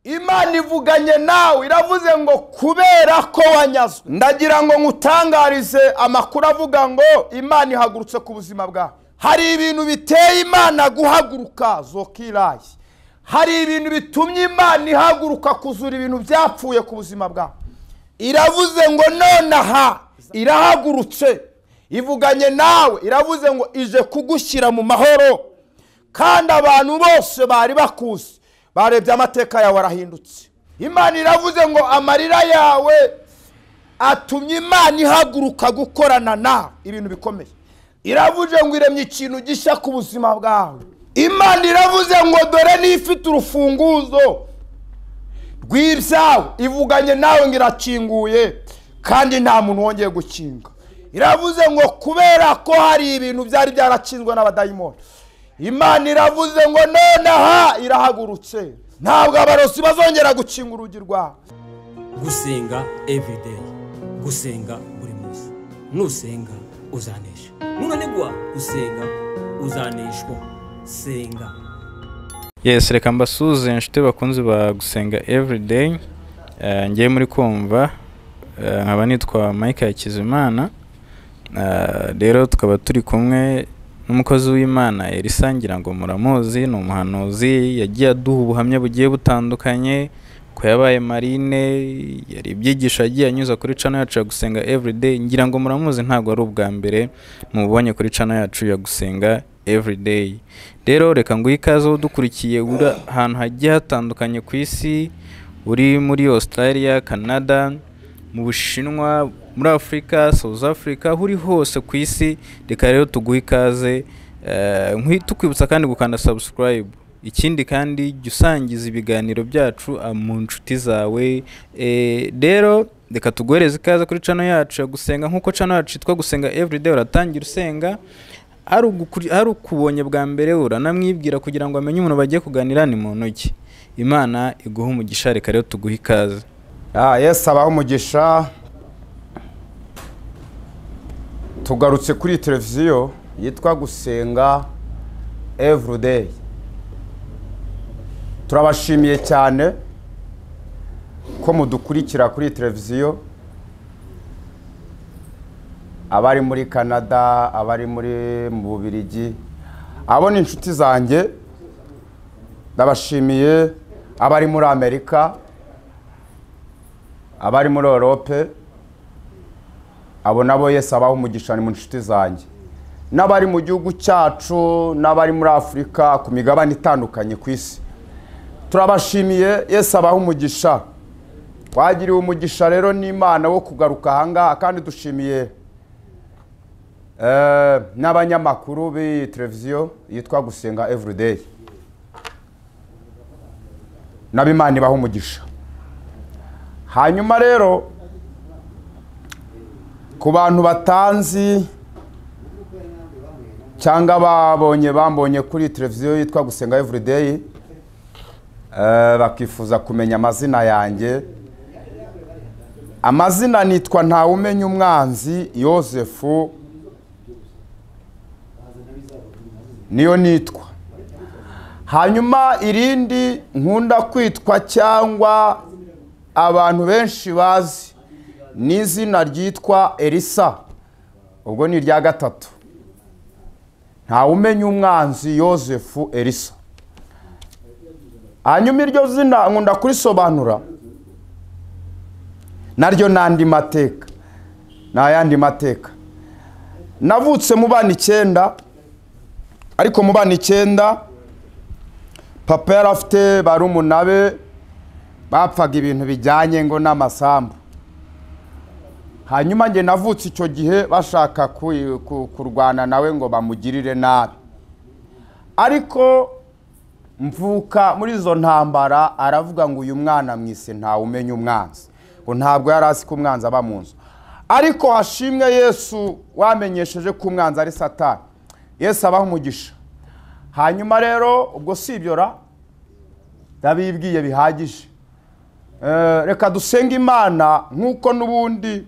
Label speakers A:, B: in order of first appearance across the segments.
A: Imana ivuganye nawe iravuze ngo kubera ko wanyazwe. Ndagira ngo ngutangarize amakuru avuga ngo Imana ihagurutse ku buzima bwawe. Hari ibintu biteye Imana guhaguruka zokiraye. Hari ibintu bitumye Imana ihaguruka kuzura ibintu byapfuye ku buzima bwawe. Iravuze ngo nonaha irahagurutse ivuganye nawe, iravuze ngo ije kugushyira mu mahoro. Kandi abantu bose bari bakuzi barebye amateka yawe arahindutse. Imana iravuze ngo amarira yawe atumye Imana ihaguruka gukorana nawe ibintu bikomeye. Iravuze ngo iremye ikintu gishya ku buzima bwawe. Imana iravuze ngo dore nifite urufunguzo rw'ibyawe, ivuganye nawe ngo irakinguye kandi nta muntu wongeye gukinga. Iravuze ngo kubera ko hari ibintu byari byarakinzwe n'abadayimoni, Imana iravuze ngo nonaha irahagurutse, ntabwo abarozi bazongera gukinga urugi rwawe.
B: Gusenga everyday, gusenga buri munsi. Nusenga uzanesha, nunanigwa gusenga uzaneshwa. Senga.
C: Yes, reka mbasuze inshuti bakunzi ba Gusenga everyday. Ngiye muri kumva nkaba nitwa Mike Hakizimana. Rero tukaba turi kumwe n'umukozi w'Imana Elisangira ngo muramuzi, ni umuhanuzi yagiye aduha ubuhamya bugiye butandukanye ko yabaye marine, yari ibyigisho yagiye anyuza kuri channel yacu ya Gusenga everyday. Ngira ngo muramuzi, ntabwo ari ubwa mbere mubonye kuri channel yacu ya Gusenga everyday. Rero reka ngo ikaze udukurikiye uri ahantu hagiye hatandukanye ku isi, uri muri Australia, Canada, mu Bushinwa, muri Afrika, South Africa, uri hose ku isi. Reka rero tuguhe ikaze, tukwibutsa kandi gukanda subscribe. Ikindi kandi gusangiza ibiganiro byacu mu nshuti zawe. Rero reka tuguhereze ikaze kuri channel yacu ya Gusenga. Nkuko channel yacu yitwa Gusenga everyday, uratangira usenga. Hari ukubonye bwa mbere uranamwibwira kugira ngo amenye umuntu bagiye kuganira ni muntu ki. Imana iguha umugisha, reka rero tuguhe ikaze.
A: Yes, abaho umugisha. Tugarutse kuri televiziyo yitwa Gusenga everyday. Turabashimiye cyane ko mudukurikira kuri televiziyo, abari muri Canada, abari mu Bubiligi, abo ni inshuti zanjye. Ndabashimiye abari muri Amerika, abari muri Europe, abo nabo Yesu abaho umugisha ni mu inshuti zanjye. N'abari mu gihugu cyacu, n'abari muri Afrika, ku migabane itandukanye ku isi, turabashimiye. Yesu abaho umugisha. Twagiriwe umugisha rero n'Imana wo kugaruka hanga, kandi dushimiye n'abanyamakuru bi televiziyo yitwa Gusenga everyday. N'Imana ibaho umugisha. Hanyuma rero ku bantu batanzi cyangwa bambonye kuri televiziyo yitwa Gusenga everyday, bakifuza kumenya amazina yanjye. Amazina nitwa Ntawumenya Umwanzi Yosefu, niyo nitwa. Hanyuma irindi nkunda kwitwa cyangwa abantu benshi bazi ni izina ryitwa Elisa, ubwo ni irya gatatu. Ntawumenya Umwanzi Yosefu Elisa. Hanyuma iryo zina nkunda kurisobanura naryo nandi mateka, n'ayandi mateka. Navutse mu bana 9, ariko mu bana 9 papa yari afite barumuna be bapfaga ibintu bijyanye ngo n'amasambu. Hanyuma nge navutse icyo gihe bashaka kurwana nawe ngo bamugirire nabi, ariko mvuka muri izo ntambara. Aravuga ngo uyu mwana mwise Ntawumenya Umwanzi, ngo ntabwo yari azi ko umwanzi aba mu nzu. Ariko hashimwe Yesu wamenyesheje ko umwanzi ari Satani. Yesu abaho umugisha. Hanyuma rero ubwo sibyora ndabibwiye bihagije. Reka dusenga Imana nkuko nubundi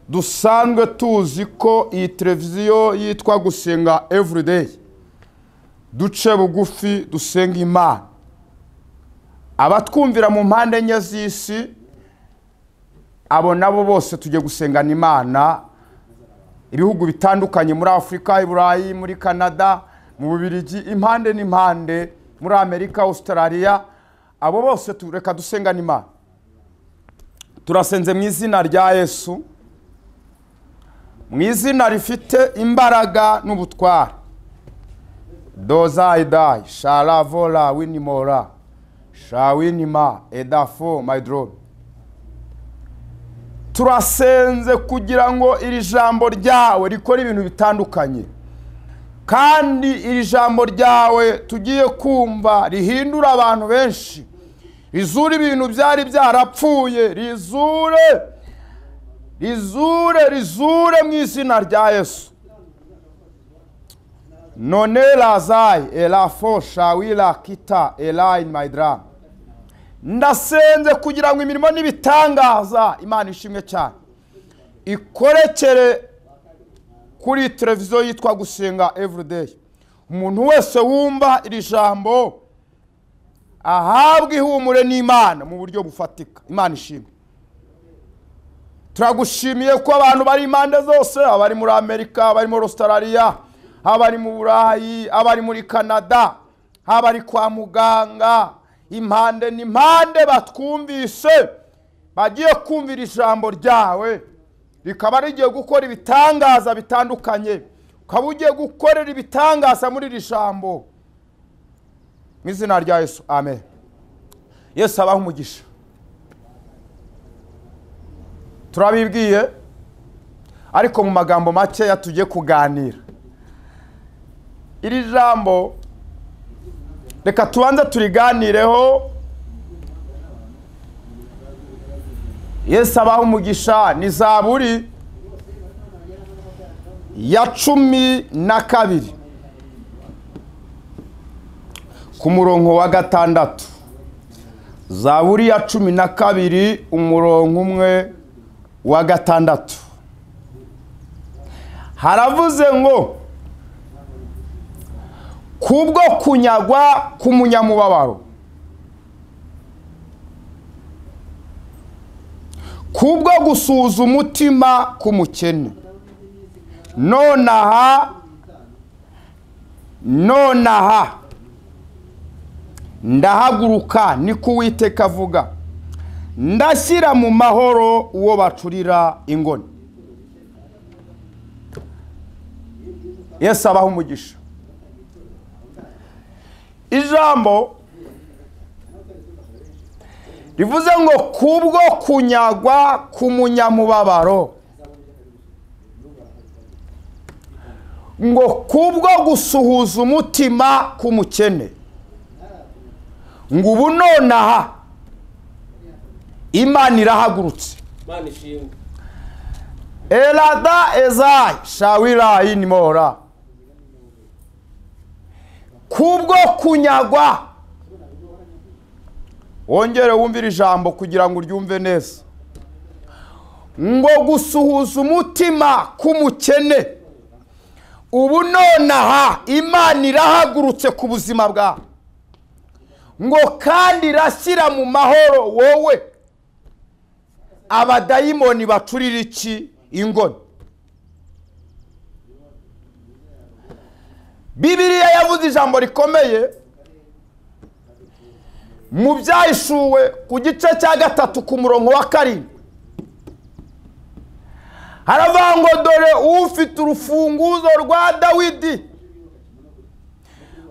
A: dusanzwe tuzi ko iyi televiziyo yitwa Gusenga everyday. Duce bugufi dusenga Imana. abatwumvira mu mpande enye z'isi, abo nabo bose tujye gusengana Imana, ibihugu bitandukanye muri Afrika, i Burayi, muri Canada, mu Bubiligi, impande n'impande, muri Amerika, Australia, abo bose tureka dusengana Imana. Turasenze mu izina rya Yesu, mu izina rifite imbaraga n'ubutware. Doza idai shalavola winimora shawinima edafo my drone. Turasenze kugira ngo iri jambo ryawe rikora ibintu bitandukanye, kandi iri jambo ryawe tugiye kumva rihindura abantu benshi, rizure ibintu byari byarapfuye, rizure mu izina rya Yesu. None lazai elafo shawila kita elai maidra. Ndasenze kugira ngo imirimo n'ibitangaza, Imana ishimwe cyane, ikorekere kuri televiziyo yitwa Gusenga Everyday. Umuntu wese wumva iri jambo ahabwe ihumure n'Imana mu buryo bufatika. Imana ishimwe. Turagushimiye ko abantu bari impande zose, abari muri Amerika, abari muri Australia, abari mu Burayi, abari muri Canada, abari kwa muganga, impande n'impande batwumvise, bagiye kumvira ijambo ryawe, rikaba rigiye gukora ibitangaza bitandukanye, ukaba ugiye gukorera ibitangaza muri iri jambo, mu izina rya Yesu, amen. Yesu abahe umugisha. Turabibwiye, ariko mu magambo makeya tugiye kuganira. Iri jambo reka tubanze turiganireho. Yesu abahe umugisha. Ni Zaburi ya 12 ku murongo wa 6. Zaburi ya 12 umurongo umwe wa 6. Haravuze ngo kubwo kunyagwa k'umunyamubabaro, kubwo gusuza umutima k'umukene, nonaha ndahaguruka, niko Uwiteka avuga, ndashyira mu mahoro uwo bacurira ingoni. Yesu abahe umugisha. Ijambo rivuze ngo kubwo kunyagwa k'umunyamubabaro, ngo kubwo gusuhuza umutima k'umukene, ngo ubu nonaha Imana irahagurutse.
B: Imana ishimwe.
A: Elada ezai shawira inimora. Kubwo kunyagwa, wongere wumvira ijambo kugira ngo uryumve neza, ngo gusuhuza umutima k'umukene, ubu nonaha Imana irahagurutse ku buzima bwawe, ngo kandi irashyira mu mahoro wowe abadayimoni bacurira iki ingoni. Bibiliya yavuze ijambo rikomeye mu Byahishuwe ku gice cya 3 ku murongo wa 7. Haravuga ngo dore ufite urufunguzo rwa Dawidi,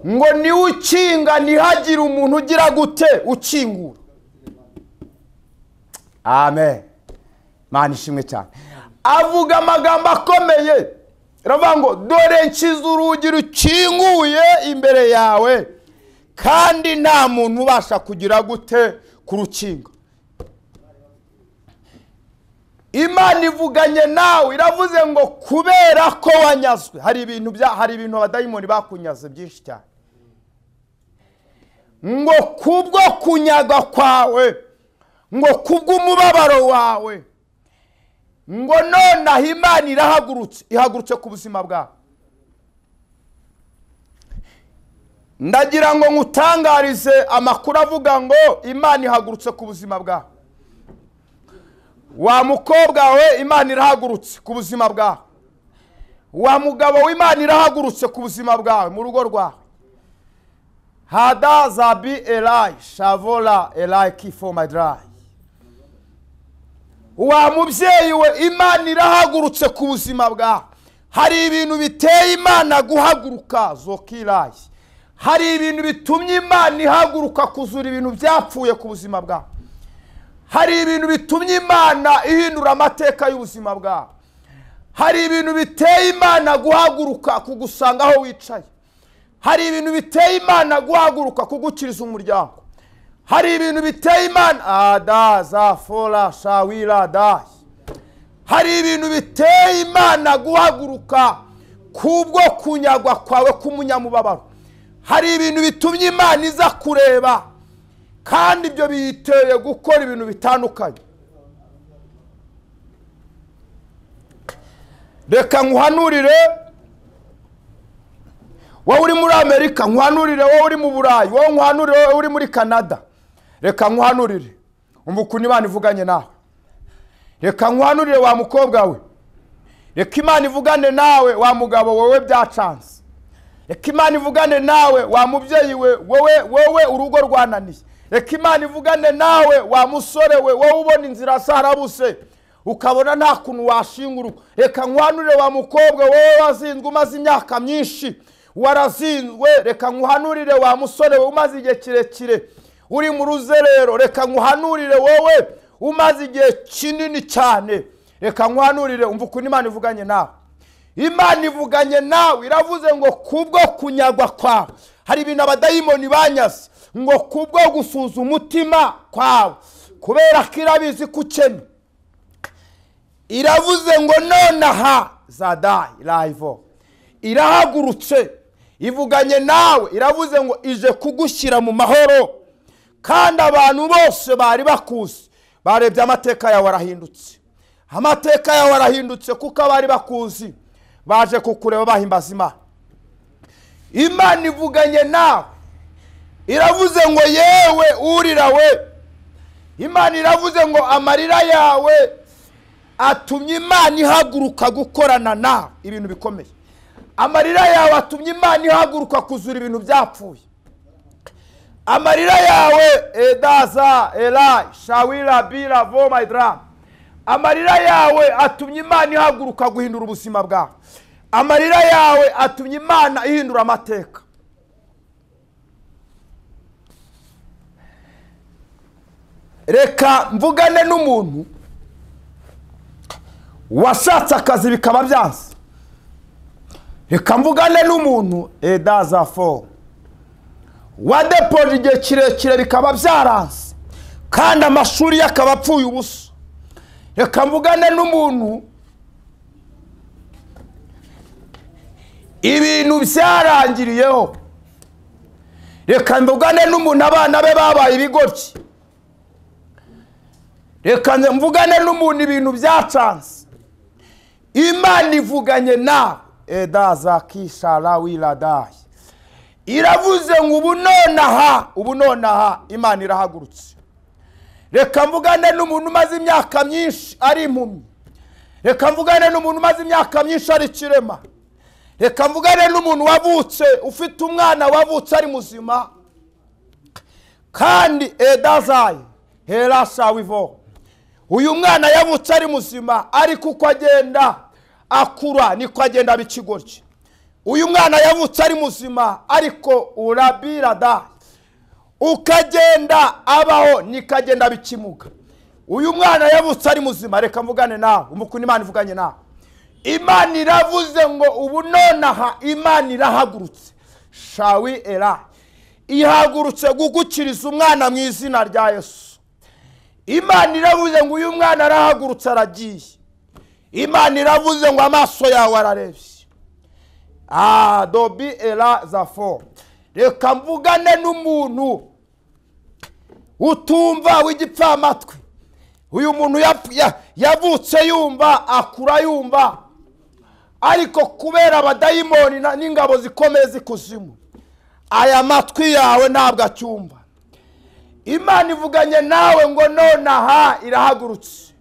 A: ngo ni ukinga ntihagire umuntu ugira gute ukingura. Amen. Imana ishimwe cyane. Avuga amagambo akomeye, aravuga ngo dore nshyize urugi rukinguye imbere yawe, kandi nta muntu ubasha kugira gute kurukinga. Imana ivuganye nawe, iravuze ngo kubera ko wanyazwe. Hari ibintu abadayimoni bakunyaze byinshi cyane, ngo kubwo kunyaga kwawe, ngo kubw'umubabaro wawe, ngo nonaha Imana ihagurutse ku buzima bwawe. ndagira ngo ngutangarize amakuru avuga ngo Imana ihagurutse ku buzima bwawe. Wa mukobwa we Imana irahagurutse ku buzima bwawe. Wa mugabo w'Imana irahagurutse ku buzima bwawe mu rugo rwawe. Hada zabi elai shavola elai kifo madrai. Wa mubyeyi we Imana irahagurutse ku buzima bwawe. Hari ibintu biteye Imana guhaguruka zokirai. Hari ibintu bitumye Imana ihaguruka kuzura ibintu byapfuye ku buzima bwawe. Hari ibintu bitumye Imana ihindura amateka y'ubuzima bwawe. Hari ibintu biteye Imana guhaguruka kugusanga aho wicaye. Hari ibintu biteye Imana guhaguruka kugukiriza umuryango. Hari ibintu biteye Imana adaza fola shawila dai. Hari ibintu biteye Imana guhaguruka kubwo kunyagwa kwawe k'umunyamubabaro. Hari ibintu bitumye Imana iza kureba kandi ibyo biyiteye gukora ibintu bitandukanye. Reka nkuhanurire wowe uri muri Amerika, nkuhanurire wowe uri mu Burayi, wowe nkuhanurire wowe uri muri Canada. Reka nkuhanurire umva ukuntu Imana ivuganye nawe. Reka nkuhanurire wa mukobwa we. Reka Imana ivugane nawe wa mugabo wowe byacanze. Reka Imana ivugane nawe wa mubyeyi we wowe urugo rwananiye. Reka Imana ivugane nawe wa musore we wowe ubona inzira zarabuse ukabona nta kuntu washinga urugo. Reka nkuhanurire wa mukobwa wowe wazinzwe umaze imyaka myinshi warazinzwe. Reka nkuhanurire wa musore we umaze igihe kirekire uri mu ruzerero. Reka nkuhanurire wowe umaze igihe kinini cyane. Reka nkuhanurire umva ukuntu Imana ivuganye nawe. Imana ivuganye nawe iravuze ngo kubwo kunyagwa kwawe hari ibintu abadayimoni banyaze, ngo kubwo gusuza umutima kwawe kubera ko irabizi kukene. Iravuze ngo nonaha zadai live irahagurutse ivuganye nawe. Iravuze ngo ije kugushyira mu mahoro kandi abantu bose bari bakuzi barebye amateka yawe arahindutse. Amateka yawe arahindutse kuko abari bakuzi baje kukureba bahimbaza Imana. Imana ivuganye nawe iravuze ngo yewe urira we. Imana iravuze ngo amarira yawe atumye Imana ihaguruka gukorana nawe ibintu bikomeye. Amarira yawe atumye Imana ihaguruka kuzura ibintu byapfuye. Amarira yawe edaza elai shawila bila voma idra. Amarira yawe atumye Imana ihaguruka guhindura ubuzima bwawe. Amarira yawe atumye Imana ihindura amateka. Reka mvugane n'umuntu washatse akazi bikaba byanze. Reka mvugane n'umuntu edaza fo wadepoje igihe kirekire bikaba byaranze kandi amashuri yakaba apfuye ubusa. Reka mvugane n'umuntu ibintu byarangiriyeho. Reka mvugane n'umuntu abana be babaye ibigoryi. Reka mvugane n'umuntu ibintu byacanze. Imana ivuganye nawe edaza kishara wiladai. Iravuze ngo ubu nonaha Imana irahagurutse. Reka mvugane n'umuntu umaze imyaka myinshi ari impumyi. Reka mvugane n'umuntu umaze imyaka myinshi ari kirema. Reka mvugane n'umuntu wavutse ufite umwana wavutse ari muzima kandi edazaye herasha wivo. Uyu mwana yavutse ari muzima ariko uko agenda akura niko agenda bikigoryi. Uyu mwana yavutse ari muzima ariko urabira da ukagenda abaho nikagenda bikimuga. Uyu mwana yavutse ari muzima. Reka mvugane nawe umukuni Imana ivuganye nawe. Imana iravuze ngo ubu nonaha Imana irahagurutse shawi era ihagurutse gugukiriza umwana mu izina rya Yesu. Imana iravuze ngo uyu mwana arahagurutse aragiye. Imana iravuze ngo amaso yawe ararebye. Dobi era zafo. Reka mvugane n'umuntu utumva w'igipfamatwe. Uyu muntu yavutse yumva akura yumva ariko kubera abadayimoni n'ingabo zikomeye zikuzimu aya matwi yawe ntabwo acyumva. Imana ivuganye nawe ngo nonaha irahagurutse,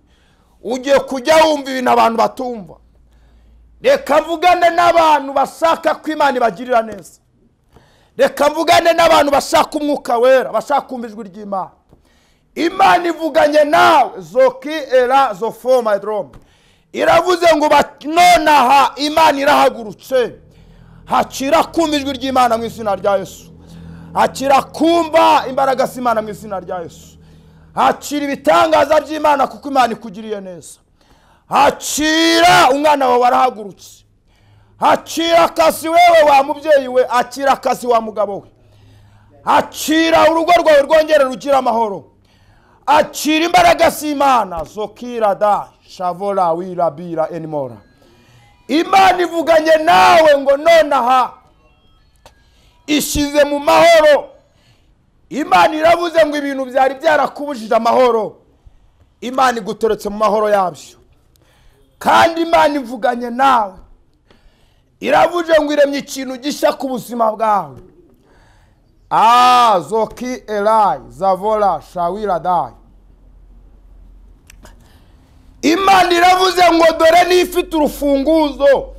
A: ugiye kujya wumva ibintu abantu batumva. Reka mvugane n'abantu bashaka ko Imana ibagirira neza. Reka mvugane n'abantu bashaka umwuka wera, bashaka kumva ijwi ry'Imana. Imana ivuganye nawe, zoki era zofoma drum. Iravuze ngo nonaha Imana irahagurutse. Hakira kumva ijwi ry'Imana mu izina rya Yesu. Hakira kumva imbaraga z'Imana mu izina rya Yesu. Hakira ibitangaza by'Imana kuko Imana ikugiriye neza. Hakira umwana wawe arahagurutse. Hakira akazi wewe wa mubyeyi we, hakira akazi wa mugabo we. Hakira urugo rwawe rwongere rugira amahoro. Hakira imbaraga z'Imana, zokira da shavora wirabira enimora. Imana ivuganye nawe ngo nonaha ishize mu mahoro. Imana iravuze ngo ibintu byari byarakubujije amahoro, Imana igutoretse mu mahoro yabyo. Kandi Imana ivuganye nawe, iravuze ngo iremye ikintu gishya ku buzima bwawe. Zoki elai zavora shawira dai. Imana iravuze ngo dore nifite urufunguzo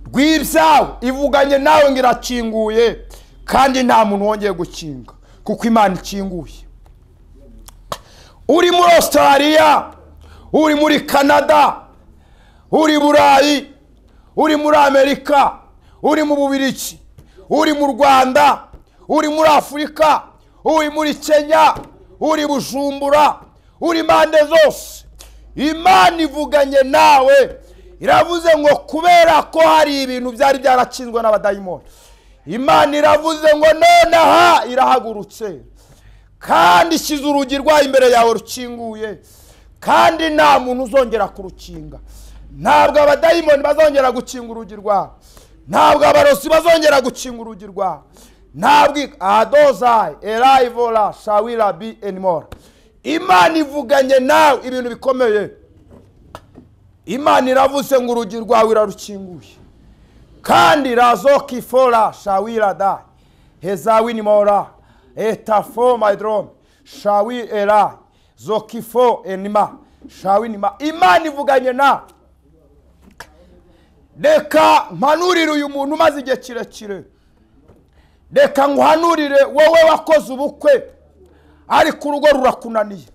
A: rw'ibyawe. Ivuganye nawe ngo irakinguye, kandi nta muntu wongeye gukinga kuko Imana ikinguye. Uri muri Australia, uri muri Canada, uri Burayi, uri muri Amerika, uri mu Bubiligi, uri mu Rwanda, uri muri Afurika, uri muri Kenya, uri Bujumbura, uri mande zose. Imana ivuganye nawe, iravuze ngo kubera ko hari ibintu byari byarakinzwe n'abadayimoni, Imana iravuze ngo nonaha irahagurutse, kandi ishyize urugi rwayo imbere yawe rukinguye, kandi nta muntu uzongera kurukinga. Ntabwo abadayimoni bazongera gukinga urugi rwawe, ntabwo abarozi bazongera gukinga urugi rwawe, ntabwo adozai erayivora shawira bi anymore. Imana ivuganye nawe ibintu bikomeye. Imana iravuze ngo urugi rwawe irarukinguye, kandi razoki fora shawira da hezawini mora etafo my drum shawi era zokifo enima shawinima. Imana ivuganye nawe. Reka mpanurire uyu muntu umaze igihe kirekire. Reka nguhanurire wowe wakoze ubukwe ariko urugo rurakunaniye.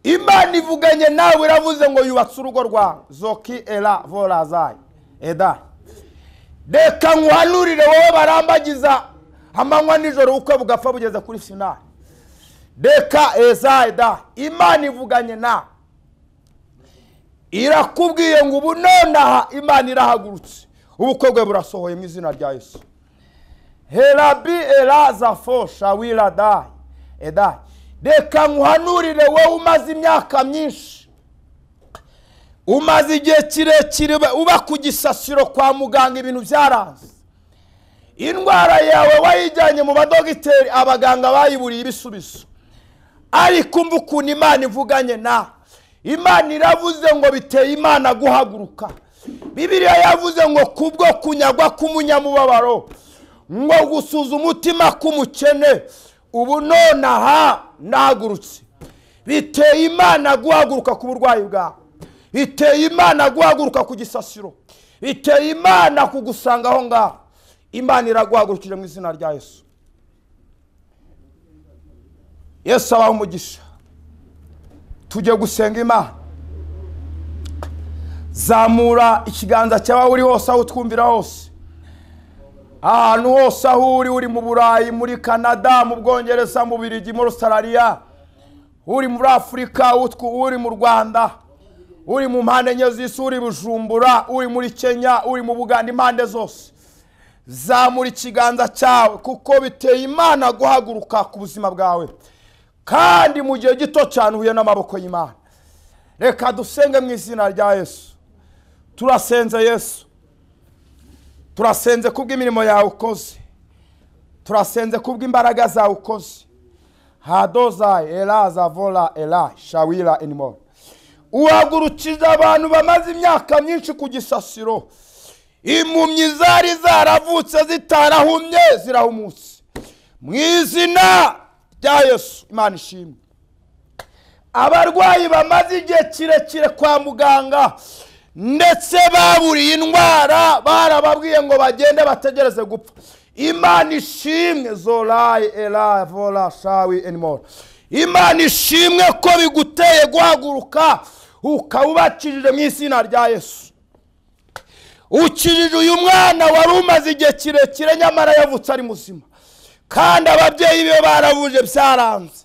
A: Imana ivuganye nawe, iravuze ngo yubatse urugo rwawe. Zoki era vorazai eda. Reka nguhanurire wowe barambagiza amanywa nijoro ubukwe bugapfa bugeze kuri finali. Reka ezaida. Imana ivuganye nawe, irakubwiye ngo ubu nonaha Imana irahagurutse, ubukwe bwe burasohoye mu izina rya Yesu. Herabi eraza fosha wira dai edai. Reka nguhanurire wowe umaze imyaka myinshi, umaze igihe kirekire uba ku gisasiro kwa muganga, ibintu byaranze. Indwara yawe wayijyanye mu badogiteri, abaganga bayiburiye ibisubizo. Ariko umva ukuntu Imana ivuganye nawe. Imana iravuze ngo biteye Imana guhaguruka. Bibiliya yavuze ngo kubwo kunyagwa k'umunyamubabaro, ngo gusuza umutima k'umukene, ubu nonaha nahagurutse. Biteye Imana guhaguruka ku burwayi bwawe, biteye Imana guhaguruka ku gisasiro, biteye Imana kugusanga aho ngaho. Imana iraguhagurukije mu izina rya Yesu. Yesu abaho umugisha. Tujye gusenga Imana. Zamura ikiganza cyawe uri hose, aho twumvira hose, ahantu hose aho uri mu Burayi, muri Canada, mu Bwongereza, mu Bubiligi, muri Australia, uri muri Afurika, uri mu Rwanda, uri mu mpande enye z'isi, uri Bujumbura, uri muri Kenya, uri mu Buganda, impande zose. Zamura ikiganza cyawe kuko biteye Imana guhaguruka ku buzima bwawe, kandi mu gihe gito cyane uhuye n'amaboko y'Imana. Reka dusenge mu izina rya Yesu. Turasenze Yesu, turasenze kubw'imirimo yawe ukoze, turasenze kubw'imbaraga zawe ukoze. Hadoza elaza vola ela shawira anymore. Uhagurukiza abantu bamaze imyaka myinshi ku gisasiro. impumyi zari zaravutse zitarahumye zirahumutse mu izina rya Yesu. Imana ishimwe. Abarwayi bamaze igihe kirekire kwa muganga ndetse baburiye indwara barababwiye ngo bagende bategereze gupfa. Imana ishimwe. Zorai ela vola shawi anymore. Imana ishimwe ko biguteye guhaguruka ukawubakirije mu izina rya Yesu. Ukirije uyu mwana wari umaze igihe kirekire nyamara yavutse ari muzima, kandi ababyeyi be baravuje byaranze.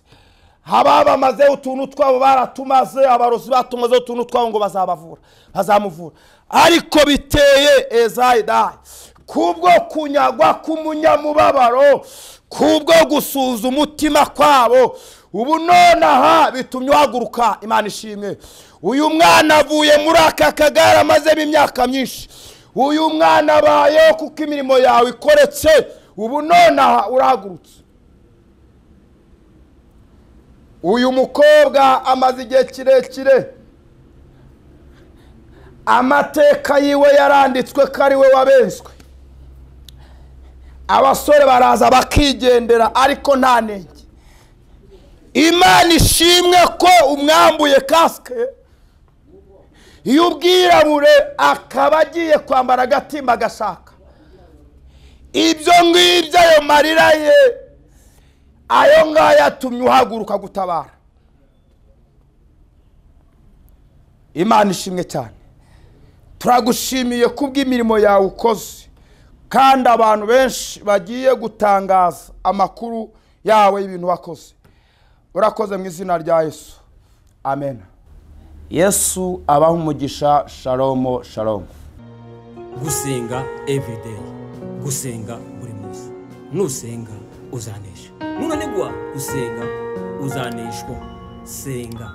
A: Haba bamaze utuntu twabo baratumaze, abarozi batumaze utuntu twabo ngo bazamuvura, ariko biteye ezayidai kubwo kunyagwa k'umunyamubabaro, kubwo gusuza umutima kwabo. Ubu nonaha bitumye uhaguruka. Imana ishimwe. Uyu mwana avuye muri aka kagara amazemo imyaka myinshi. Uyu mwana abayeho kuko imirimo yawe ikoretse. Ubu nonaha urahagurutse. Uyu mukobwa amaze igihe kirekire amateka yiwe yaranditswe ko ari we wabenzwe. Abasore baraza bakigendera ariko nta nenge. Imana ishimwe ko umwambuye kasike y'ubwirabure akaba agiye kwambara agatimba agashaka. Ibyo ngibyo ayo marira ye ayo ngayo yatumye uhaguruka gutabara. Imana ishimwe cyane. Turagushimiye kubw'imirimo yawe ukoze, kandi abantu benshi bagiye gutangaza amakuru yawe y'ibintu wakoze. Urakoze mu izina rya Yesu. Amen. Yesu abaha umugisha. Shalom shalom.
B: Gusenga everyday, gusenga buri munsi. Nusenga uzanesha. Nunanigwa gusenga uzaneshwa. Senga.